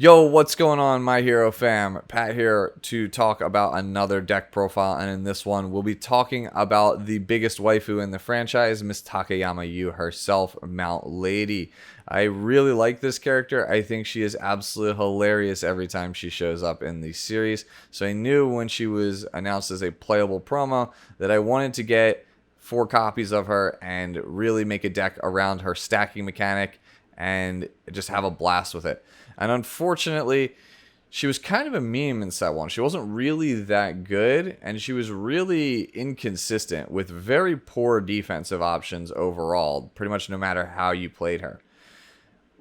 Yo, what's going on, my hero fam? Pat here to talk about another deck profile, and in this one, we'll be talking about the biggest waifu in the franchise, Miss Takeyama Yu herself, Mount Lady. I really like this character. I think she is absolutely hilarious every time she shows up in the series. So I knew when she was announced as a playable promo that I wanted to get 4 copies of her and really make a deck around her stacking mechanic and just have a blast with it. And unfortunately, she was kind of a meme in set 1. She wasn't really that good, and she was really inconsistent with very poor defensive options overall, pretty much no matter how you played her.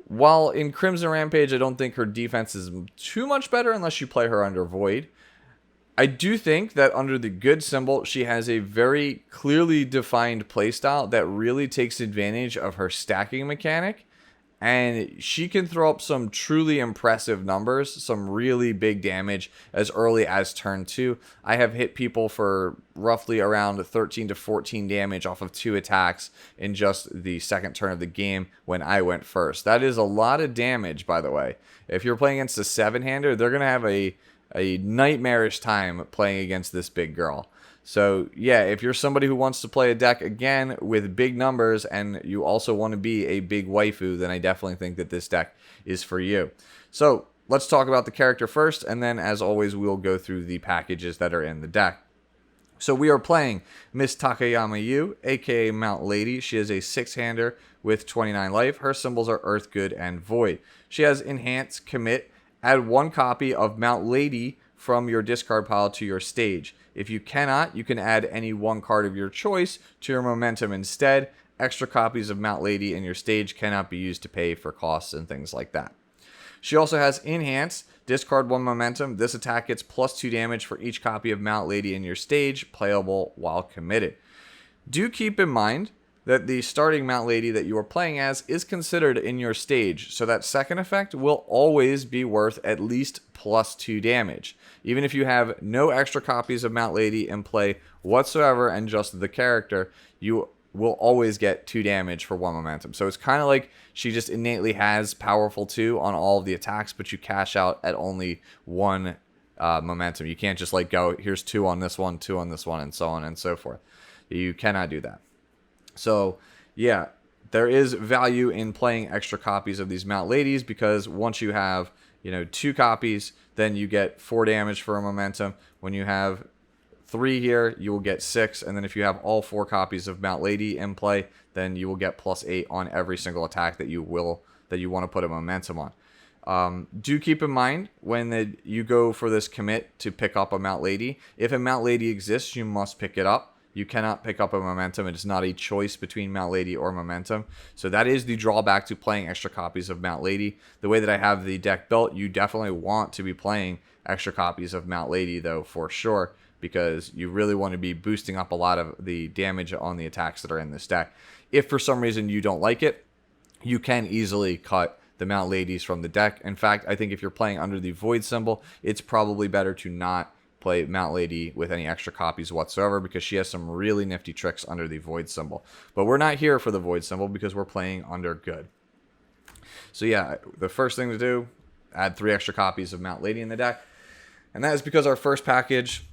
While in Crimson Rampage, I don't think her defense is too much better unless you play her under Void. I do think that under the good symbol, she has a very clearly defined playstyle that really takes advantage of her stacking mechanic. And she can throw up some truly impressive numbers, some really big damage as early as turn 2. I have hit people for roughly around 13 to 14 damage off of 2 attacks in just the second turn of the game when I went first. That is a lot of damage, by the way. If you're playing against a 7-hander, they're going to have a nightmarish time playing against this big girl. So, yeah, if you're somebody who wants to play a deck, again, with big numbers, and you also want to be a big waifu, then I definitely think that this deck is for you. So, let's talk about the character first, and then, as always, we'll go through the packages that are in the deck. So, we are playing Miss Takeyama Yu, aka Mount Lady. She is a 6-hander with 29 life. Her symbols are Earth, Good, and Void. She has Enhance, Commit. Add 1 copy of Mount Lady from your discard pile to your stage. If you cannot, you can add any 1 card of your choice to your momentum instead. Extra copies of Mount Lady in your stage cannot be used to pay for costs and things like that. She also has Enhance, discard 1 momentum. This attack gets +2 damage for each copy of Mount Lady in your stage, playable while committed. Do keep in mind that the starting Mount Lady that you are playing as is considered in your stage, so that second effect will always be worth at least +2 damage. Even if you have no extra copies of Mount Lady in play whatsoever and just the character, you will always get 2 damage for 1 momentum. So it's kind of like she just innately has powerful 2 on all of the attacks, but you cash out at only 1 momentum. You can't just like go, here's 2 on this one, 2 on this one, and so on and so forth. You cannot do that. So, yeah, there is value in playing extra copies of these Mount Ladies because once you have, 2 copies, then you get 4 damage for a momentum. When you have 3 here, you will get 6. And then if you have all 4 copies of Mount Lady in play, then you will get +8 on every single attack that you want to put a momentum on. Do keep in mind when you go for this commit to pick up a Mount Lady. If a Mount Lady exists, you must pick it up. You cannot pick up a momentum. It is not a choice between Mount Lady or momentum. So that is the drawback to playing extra copies of Mount Lady. The way that I have the deck built, you definitely want to be playing extra copies of Mount Lady, though, for sure, because you really want to be boosting up a lot of the damage on the attacks that are in this deck. If for some reason you don't like it, you can easily cut the Mount Ladies from the deck. In fact, I think if you're playing under the Void symbol, it's probably better to not play Mount Lady with any extra copies whatsoever because she has some really nifty tricks under the Void symbol. But we're not here for the Void symbol because we're playing under Good. So yeah, the first thing to do, add 3 extra copies of Mount Lady in the deck. And that is because our first package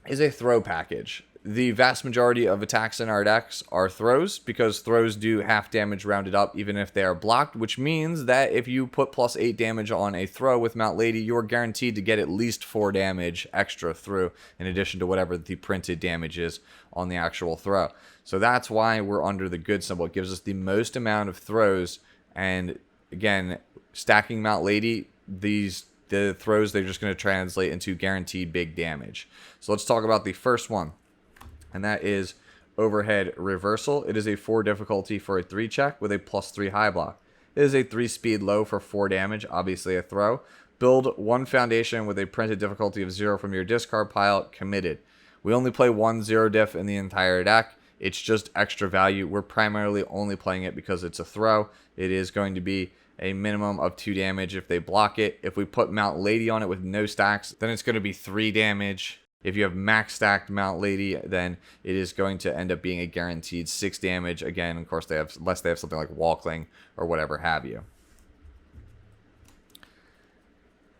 is a throw package. The vast majority of attacks in our decks are throws because throws do half damage rounded up even if they are blocked, which means that if you put +8 damage on a throw with Mount Lady, you are guaranteed to get at least 4 damage extra through in addition to whatever the printed damage is on the actual throw. So that's why we're under the good symbol. It gives us the most amount of throws, and again, stacking Mount Lady, the throws, they're just going to translate into guaranteed big damage. So let's talk about the first one. And that is Overhead Reversal. It is a 4 difficulty for a 3 check with a +3 high block. It is a 3 speed low for 4 damage, obviously a throw. Build 1 foundation with a printed difficulty of 0 from your discard pile, committed. We only play 1 0 diff in the entire deck. It's just extra value. We're primarily only playing it because it's a throw. It is going to be a minimum of 2 damage if they block it. If we put Mount Lady on it with no stacks, then it's going to be 3 damage. If you have max stacked Mount Lady, then it is going to end up being a guaranteed 6 damage. Again, of course, unless they have something like Walkling or whatever have you.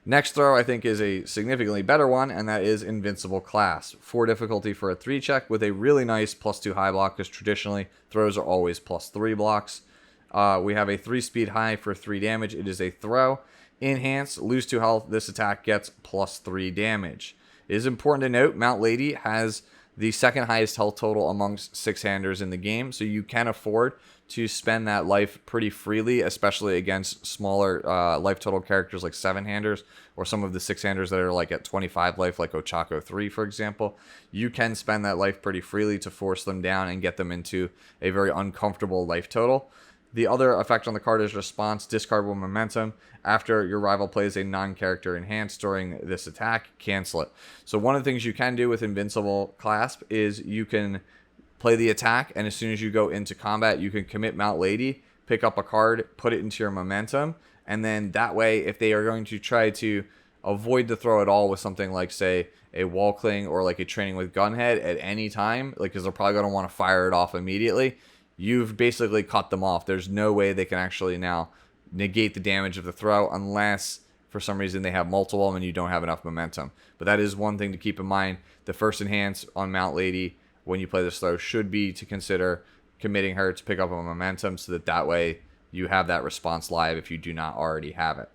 Next throw, I think, is a significantly better one, and that is Invincible Clasp. 4 difficulty for a 3 check with a really nice +2 high block, because traditionally throws are always +3 blocks. We have a 3 speed high for 3 damage. It is a throw. Enhance, lose 2 health. This attack gets +3 damage. It is important to note, Mount Lady has the second highest health total amongst 6-handers in the game, so you can afford to spend that life pretty freely, especially against smaller life total characters like 7-handers or some of the 6-handers that are like at 25 life, like Ochako 3, for example. You can spend that life pretty freely to force them down and get them into a very uncomfortable life total. The other effect on the card is response, discard 1 momentum. After your rival plays a non-character enhance during this attack, cancel it. So one of the things you can do with Invincible Clasp is you can play the attack, and as soon as you go into combat, you can commit Mount Lady, pick up a card, put it into your momentum, and then that way, if they are going to try to avoid the throw at all with something like, say, a Wall Cling or like a Training with Gunhead at any time, like, because they're probably going to want to fire it off immediately, you've basically cut them off. There's no way they can actually now negate the damage of the throw unless for some reason they have multiple of them and you don't have enough momentum. But that is one thing to keep in mind. The first enhance on Mount Lady when you play this throw should be to consider committing her to pick up a momentum, so that way you have that response live if you do not already have it.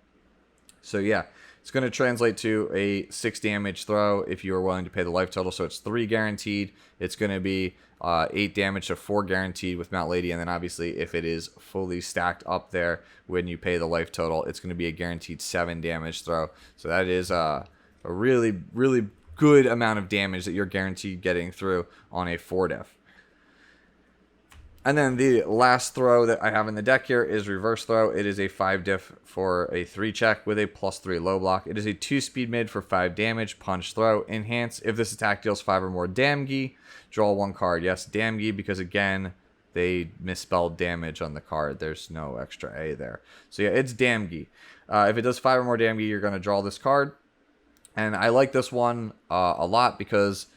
So yeah, it's going to translate to a 6 damage throw if you are willing to pay the life total. So it's 3 guaranteed. It's going to be 8 damage to 4 guaranteed with Mount Lady. And then obviously if it is fully stacked up there when you pay the life total, it's going to be a guaranteed 7 damage throw. So that is a really, really good amount of damage that you're guaranteed getting through on a 4 diff. And then the last throw that I have in the deck here is Reverse Throw. It is a 5 diff for a 3 check with a +3 low block. It is a 2 speed mid for 5 damage, punch throw, enhance. If this attack deals 5 or more Damgi, draw 1 card. Yes, Damgi, because again, they misspelled damage on the card. There's no extra A there. So yeah, it's Damgi. If it does 5 or more Damgi, you're going to draw this card. And I like this one a lot because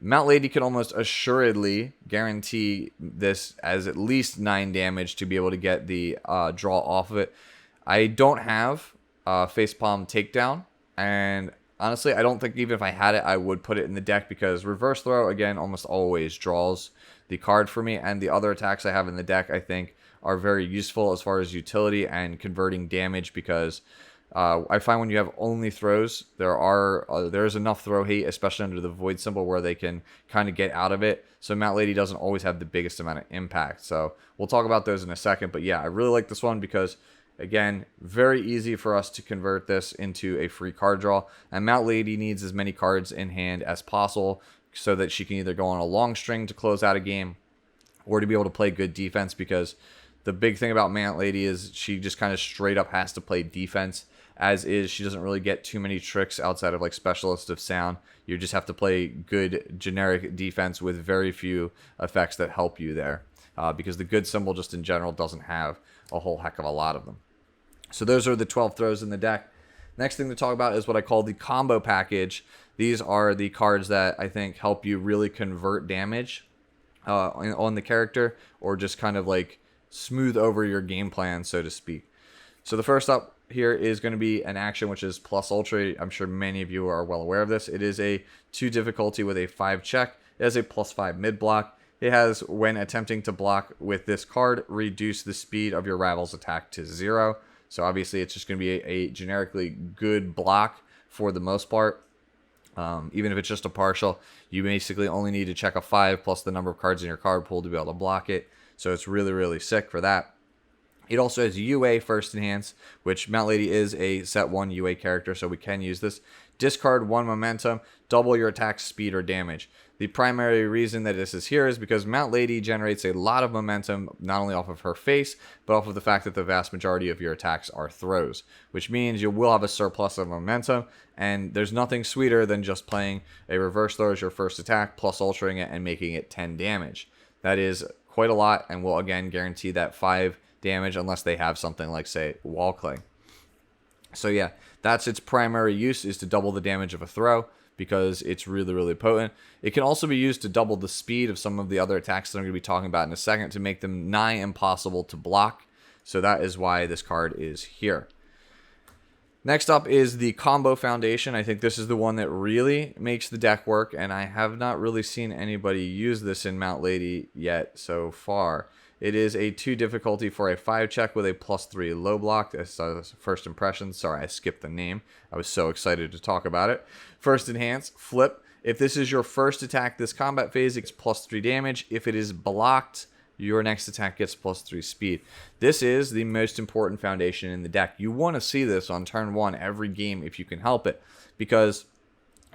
Mount Lady can almost assuredly guarantee this as at least 9 damage to be able to get the draw off of it. I don't have Facepalm Takedown, and honestly, I don't think even if I had it, I would put it in the deck because Reverse Throw, again, almost always draws the card for me, and the other attacks I have in the deck, I think, are very useful as far as utility and converting damage because I find when you have only throws, there's enough throw hate, especially under the void symbol, where they can kind of get out of it. So Mount Lady doesn't always have the biggest amount of impact. So we'll talk about those in a second. But yeah, I really like this one because, again, very easy for us to convert this into a free card draw. And Mount Lady needs as many cards in hand as possible so that she can either go on a long string to close out a game or to be able to play good defense, because the big thing about Mount Lady is she just kind of straight up has to play defense. As is, she doesn't really get too many tricks outside of like Specialist of Sound. You just have to play good generic defense with very few effects that help you there. Because the good symbol just in general doesn't have a whole heck of a lot of them. So those are the 12 throws in the deck. Next thing to talk about is what I call the combo package. These are the cards that I think help you really convert damage on the character, or just kind of like smooth over your game plan, so to speak. So the first up here is going to be an action which is Plus Ultra. I'm sure many of you are well aware of this. It is a 2 difficulty with a 5 check. It has a +5 mid block. It has, when attempting to block with this card, reduce the speed of your rival's attack to 0. So obviously it's just going to be a generically good block for the most part. Even if it's just a partial, you basically only need to check a 5 plus the number of cards in your card pool to be able to block it. So it's really, really sick for that. It also has UA First Enhance, which Mount Lady is a set 1 UA character, so we can use this. Discard 1 momentum, double your attack speed or damage. The primary reason that this is here is because Mount Lady generates a lot of momentum, not only off of her face, but off of the fact that the vast majority of your attacks are throws, which means you will have a surplus of momentum, and there's nothing sweeter than just playing a reverse throw as your first attack, plus ultraing it and making it 10 damage. That is quite a lot, and will again guarantee that 5 damage unless they have something like, say, Wall Cling. So yeah, that's its primary use, is to double the damage of a throw, because it's really, really potent. It can also be used to double the speed of some of the other attacks that I'm going to be talking about in a second, to make them nigh impossible to block. So that is why this card is here. Next up is the Combo Foundation. I think this is the one that really makes the deck work, and I have not really seen anybody use this in Mount Lady yet so far. It is a 2 difficulty for a 5 check with a +3 low block. That's first impression. Sorry, I skipped the name. I was so excited to talk about it. First enhance, flip. If this is your first attack this combat phase, it's +3 damage. If it is blocked, your next attack gets +3 speed. This is the most important foundation in the deck. You want to see this on turn 1 every game if you can help it, because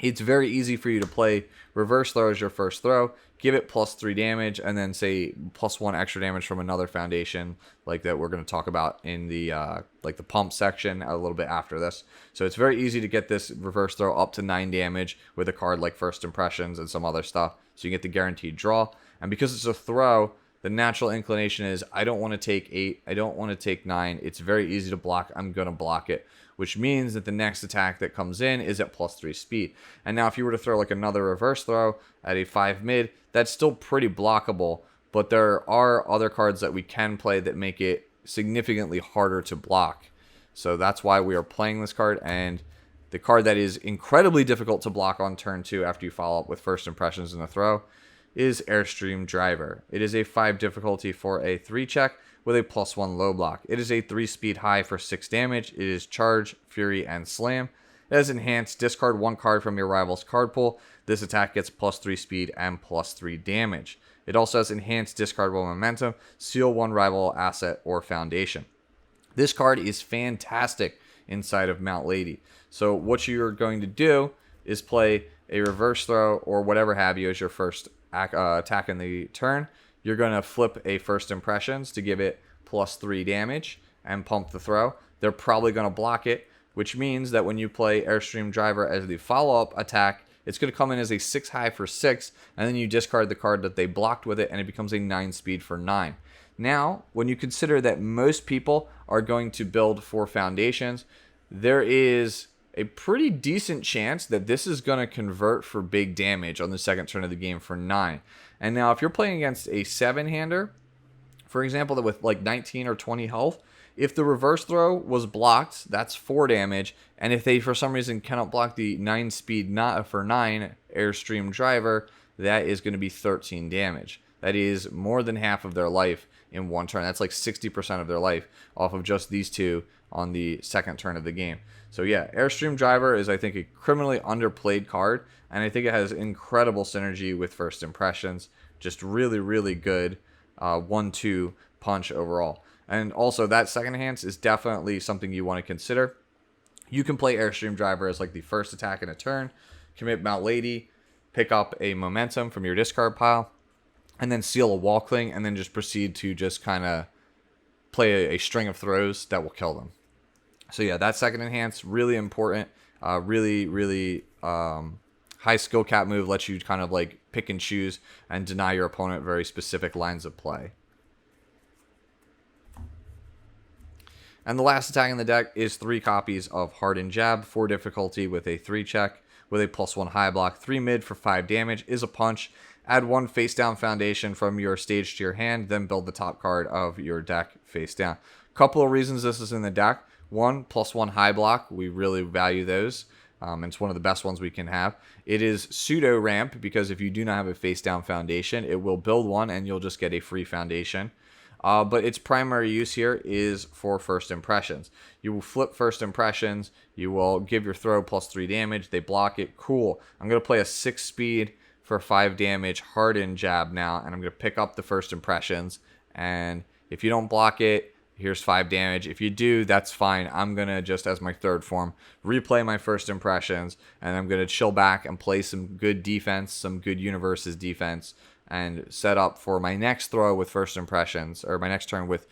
it's very easy for you to play reverse throw as your first throw, give it +3 damage, and then say +1 extra damage from another foundation like that we're going to talk about in the like the pump section a little bit after this. So it's very easy to get this reverse throw up to 9 damage with a card like First Impressions and some other stuff. So you get the guaranteed draw. And because it's a throw, the natural inclination is I don't want to take 8. I don't want to take 9. It's very easy to block. I'm going to block it, which means that the next attack that comes in is at +3 speed. And now if you were to throw like another reverse throw at a 5 mid, that's still pretty blockable, but there are other cards that we can play that make it significantly harder to block. So that's why we are playing this card. And the card that is incredibly difficult to block on turn 2 after you follow up with First Impressions in a throw is Airstream Driver. It is a 5 difficulty for a 3 check with a +1 low block. It is a 3 speed high for 6 damage. It is Charge, Fury, and Slam. It has Enhanced. Discard 1 card from your rival's card pool. This attack gets +3 speed and +3 damage. It also has Enhanced. Discard 1 momentum. Seal 1 rival asset or foundation. This card is fantastic inside of Mount Lady. So what you're going to do is play a reverse throw or whatever have you as your first attack in the turn. You're going to flip a First Impressions to give it +3 damage and pump the throw. They're probably going to block it, which means that when you play Airstream Driver as the follow-up attack, it's going to come in as a 6 high for 6, and then you discard the card that they blocked with it, and it becomes a 9 speed for 9. Now, when you consider that most people are going to build for foundations, there is a pretty decent chance that this is going to convert for big damage on the second turn of the game for 9. And now if you're playing against a 7-hander, for example, that with like 19 or 20 health, if the reverse throw was blocked, that's 4 damage. And if they for some reason cannot block the 9 speed not for 9 Airstream Driver, that is going to be 13 damage. That is more than half of their life in one turn. That's like 60% of their life off of just these two on the second turn of the game. So yeah, Airstream Driver is, I think, a criminally underplayed card, and I think it has incredible synergy with First Impressions. Just really, really good 1-2 punch overall. And also, that second enhance is definitely something you want to consider. You can play Airstream Driver as like the first attack in a turn, commit Mount Lady, pick up a momentum from your discard pile, and then seal a Wall Cling, and then just proceed to just kind of play a string of throws that will kill them. So yeah, that second enhance, really important. Really high skill cap move, lets you kind of like pick and choose and deny your opponent very specific lines of play. And the last attack in the deck is 3 copies of Hardened Jab, 4 difficulty with a 3 check, with a +1 high block, 3 mid for 5 damage, is a punch. Add 1 face down foundation from your stage to your hand, then build the top card of your deck face down. Couple of reasons this is in the deck. 1, +1 high block. We really value those. It's one of the best ones we can have. It is pseudo ramp because if you do not have a face down foundation, it will build one and you'll just get a free foundation. But its primary use here is for First Impressions. You will flip First Impressions. You will give your throw +3 damage. They block it. Cool. I'm going to play a 6 speed for 5 damage Hardened Jab now, and I'm going to pick up the First Impressions. And if you don't block it, here's 5 damage. If you do, that's fine. I'm going to just, as my third form, replay my First Impressions, and I'm going to chill back and play some good defense, some good Universes defense, and set up for my next throw with First Impressions, or my next turn with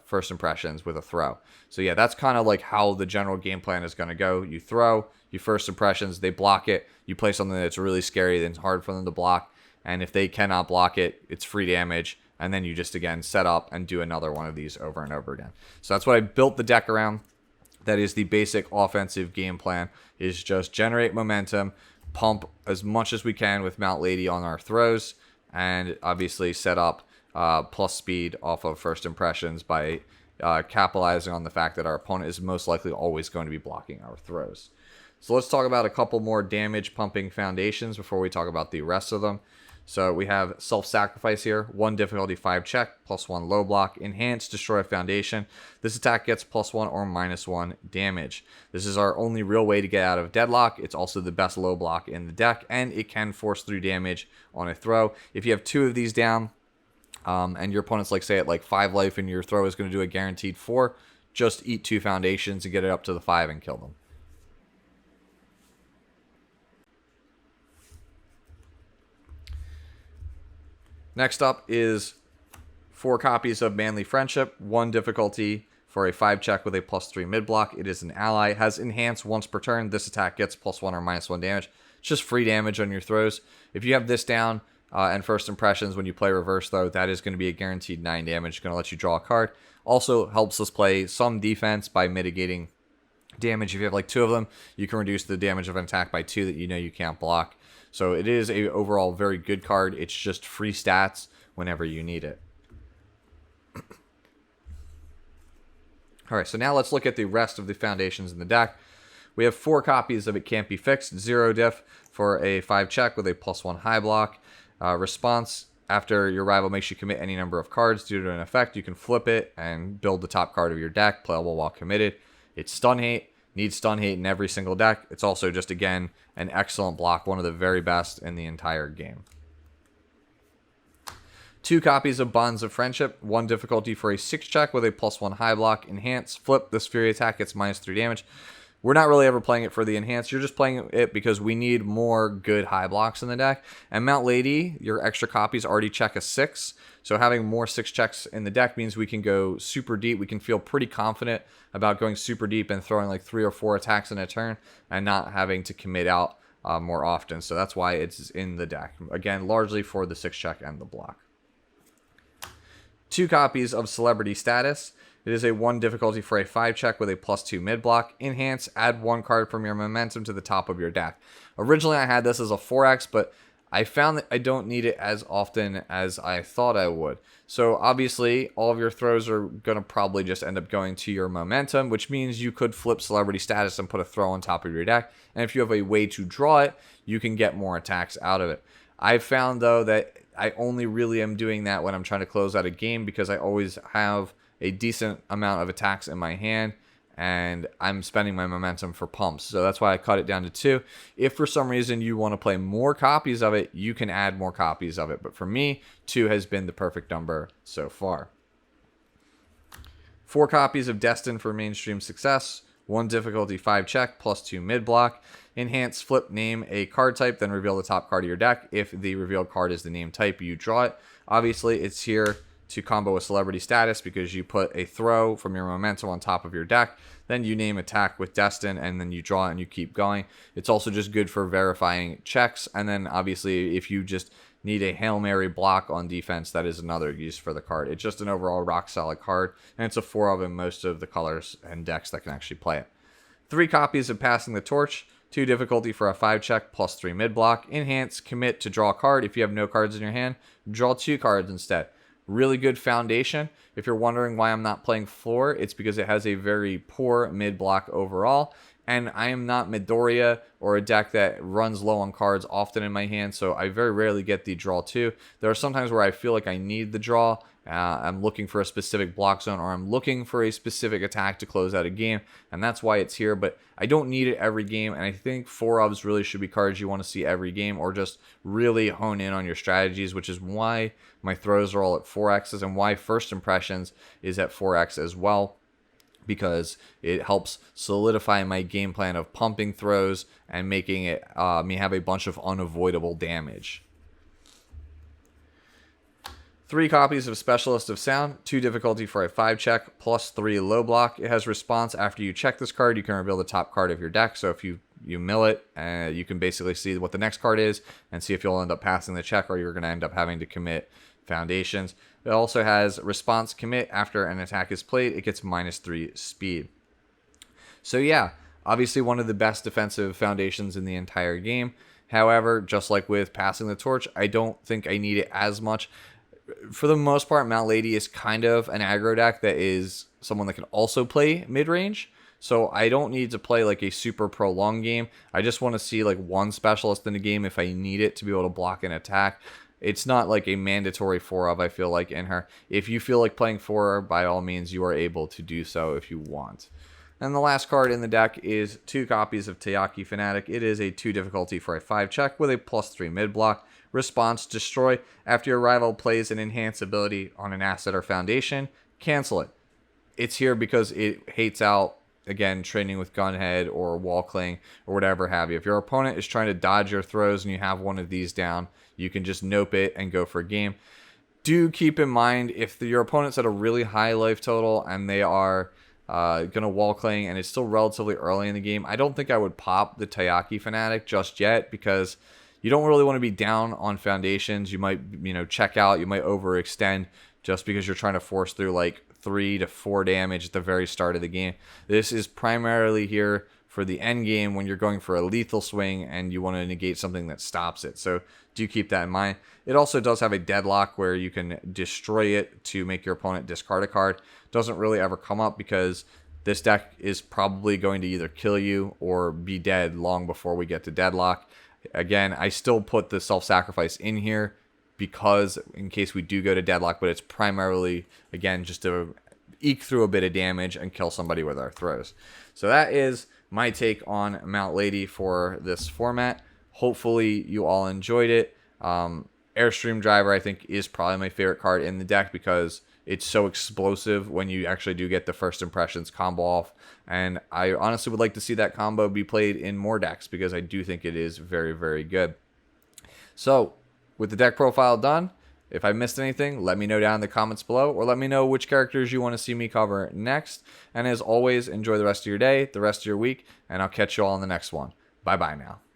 First Impressions with a throw. So yeah, that's kind of like how the general game plan is going to go. You throw, you First Impressions, they block it, you play something that's really scary, then it's hard for them to block, and if they cannot block it, it's free damage, and then you just, again, set up and do another one of these over and over again. So that's what I built the deck around. That is the basic offensive game plan, is just generate momentum, pump as much as we can with Mount Lady on our throws, and obviously set up plus speed off of First Impressions by capitalizing on the fact that our opponent is most likely always going to be blocking our throws. So let's talk about a couple more damage pumping foundations before we talk about the rest of them. So we have Self-Sacrifice here, 1 difficulty 5 check, +1 low block, Enhance, destroy a foundation. This attack gets +1 or -1 damage. This is our only real way to get out of deadlock. It's also the best low block in the deck, and it can force through damage on a throw. If you have 2 of these down, and your opponent's like, say, at like 5 life, and your throw is going to do a guaranteed 4, just eat 2 foundations and get it up to the 5 and kill them. Next up is 4 copies of Manly Friendship, 1 difficulty for a 5 check with a +3 mid block. It is an ally, has Enhance once per turn. This attack gets +1 or -1 damage. It's just free damage on your throws. If you have this down and First Impressions when you play reverse, though, that is going to be a guaranteed 9 damage. Going to let you draw a card. Also helps us play some defense by mitigating damage. If you have like 2 of them, you can reduce the damage of an attack by 2 that you know you can't block. So it is a overall very good card. It's just free stats whenever you need it. Alright, so now let's look at the rest of the foundations in the deck. We have 4 copies of It Can't Be Fixed, 0 diff for a 5 check with a +1 high block. Response, after your rival makes you commit any number of cards due to an effect, you can flip it and build the top card of your deck, playable while committed. It's Stun Hate. Needs Stun Hate in every single deck. It's also just, again, an excellent block, one of the very best in the entire game. 2 copies of Bonds of Friendship, 1 difficulty for a 6 check with a +1 high block. Enhance, flip, this Fury attack gets -3 damage. We're not really ever playing it for the Enhance. You're just playing it because we need more good high blocks in the deck. And Mount Lady, your extra copies already check a 6. So having more 6 checks in the deck means we can go super deep. We can feel pretty confident about going super deep and throwing like 3 or 4 attacks in a turn and not having to commit out more often. So that's why it's in the deck. Again, largely for the 6 check and the block. 2 copies of Celebrity Status. It is a 1 difficulty for a 5 check with a +2 mid block. Enhance, add 1 card from your momentum to the top of your deck. Originally I had this as a 4x, but I found that I don't need it as often as I thought I would. So obviously all of your throws are going to probably just end up going to your momentum, which means you could flip Celebrity Status and put a throw on top of your deck. And if you have a way to draw it, you can get more attacks out of it. I've found though that I only really am doing that when I'm trying to close out a game, because I always have a decent amount of attacks in my hand and I'm spending my momentum for pumps. So that's why I cut it down to 2. If for some reason you want to play more copies of it, you can add more copies of it. But for me, 2 has been the perfect number so far. 4 copies of Destined for Mainstream Success, 1 difficulty 5 check, +2 mid block. Enhance, flip, name a card type, then reveal the top card of your deck. If the revealed card is the name type, you draw it. Obviously, it's here to combo with Celebrity Status because you put a throw from your momentum on top of your deck, then you name attack with Destin, and then you draw it and you keep going. It's also just good for verifying checks, and then obviously if you just need a Hail Mary block on defense, that is another use for the card. It's just an overall rock solid card, and it's a 4 of in most of the colors and decks that can actually play it. 3 copies of Passing the Torch, 2 difficulty for a 5 check, +3 mid block. Enhance, commit to draw a card. If you have no cards in your hand, draw 2 cards instead. Really good foundation. If you're wondering why I'm not playing 4, it's because it has a very poor mid block overall. And I am not Midoriya or a deck that runs low on cards often in my hand, so I very rarely get the draw 2. There are sometimes where I feel like I need the draw. I'm looking for a specific block zone, or I'm looking for a specific attack to close out a game, and that's why it's here. But I don't need it every game, and I think 4-ofs really should be cards you want to see every game, or just really hone in on your strategies, which is why my throws are all at 4x's and why First Impressions is at 4x as well, because it helps solidify my game plan of pumping throws and making it me have a bunch of unavoidable damage. 3 copies of Specialist of Sound, 2 difficulty for a 5 check, +3 low block. It has response. After you check this card, you can reveal the top card of your deck. So if you mill it, you can basically see what the next card is and see if you'll end up passing the check or you're going to end up having to commit foundations. It also has response commit. After an attack is played, it gets -3 speed. So yeah, obviously one of the best defensive foundations in the entire game. However, just like with Passing the Torch, I don't think I need it as much. for the most part, Mount Lady is kind of an aggro deck that is someone that can also play mid-range. So I don't need to play like a super prolonged game. I just want to see like one specialist in the game if I need it to be able to block an attack. It's not like a mandatory 4 of, I feel like, in her. If you feel like playing 4, by all means, you are able to do so if you want. And the last card in the deck is 2 copies of Takeyama Fanatic. It is a 2 difficulty for a 5 check with a +3 mid block. Response, destroy. After your rival plays an enhanced ability on an asset or foundation, cancel it. It's here because it hates out, again, training with Gunhead or Wall Cling or whatever have you. If your opponent is trying to dodge your throws and you have one of these down, you can just nope it and go for a game. Do keep in mind, if your opponent's at a really high life total and they are going to Wall Cling and it's still relatively early in the game, I don't think I would pop the Takeyama Fanatic just yet, because you don't really want to be down on foundations. You might, check out. You might overextend just because you're trying to force through like 3 to 4 damage at the very start of the game. This is primarily here for the end game when you're going for a lethal swing and you want to negate something that stops it. So do keep that in mind. It also does have a deadlock where you can destroy it to make your opponent discard a card. Doesn't really ever come up because this deck is probably going to either kill you or be dead long before we get to deadlock. Again, I still put the self-sacrifice in here because in case we do go to deadlock, but it's primarily, again, just to eke through a bit of damage and kill somebody with our throws. So that is my take on Mount Lady for this format. Hopefully you all enjoyed it. Airstream Driver, I think, is probably my favorite card in the deck because it's so explosive when you actually do get the first impressions combo off. And I honestly would like to see that combo be played in more decks because I do think it is very, very good. So, with the deck profile done, if I missed anything, let me know down in the comments below, or let me know which characters you want to see me cover next. And as always, enjoy the rest of your day, the rest of your week, and I'll catch you all in the next one. Bye-bye now.